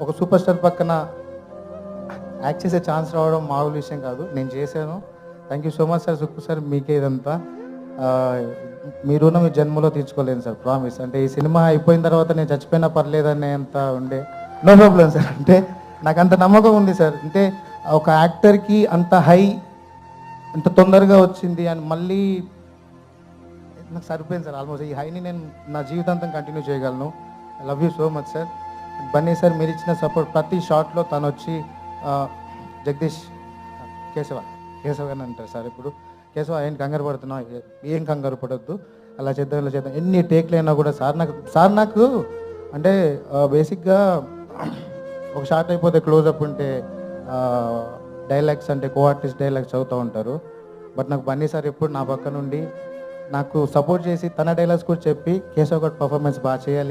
ఒక super star పక్కన act చేసే ఛాన్స్ రావడం మామూలు విషయం కాదు. నేను చేశాను. Thank you so much sir. Sukku sir మీకే ఇదంతా. మీ రుణం ఈ జన్మలో తీర్చుకోలేను సార్, ప్రామిస్. అంటే ఈ సినిమా అయిపోయిన తర్వాత నేను చచ్చిపోయినా పర్లేదనేంత ఉండే. No problem sir. అంటే నాకు అంత నమ్మకం ఉంది సార్. అంటే ఒక యాక్టర్కి అంత హై అంత తొందరగా వచ్చింది అని మళ్ళీ నాకు సరిపోయింది సార్. ఆల్మోస్ట్ ఈ హైని నేను నా జీవితాంతం కంటిన్యూ చేయగలను. I love you so much sir. Bunny sir, మీరు ఇచ్చిన సపోర్ట్ ప్రతి షాట్లో తను వచ్చి జగదీష్ కేశవ అని అంటారు సార్. ఇప్పుడు కేశవ ఏం కంగారు పడుతున్నావు, ఏం కంగారు పడొద్దు, అలా చేద్దాం ఇలా చేద్దాం, ఎన్ని టేక్లు అయినా కూడా సార్ నాకు అంటే బేసిక్గా ఒక షాట్ అయిపోతే క్లోజప్ ఉంటే డైలాగ్స్ అంటే కో ఆర్టిస్ట్ డైలాగ్స్ చదువుతూ ఉంటారు. బట్ నాకు బన్నీ సార్ ఎప్పుడు నా పక్క నుండి నాకు సపోర్ట్ చేసి తన డైలాగ్స్ కూడా చెప్పి కేశవ్ గడ్ పర్ఫార్మెన్స్ బాగా చేయాలి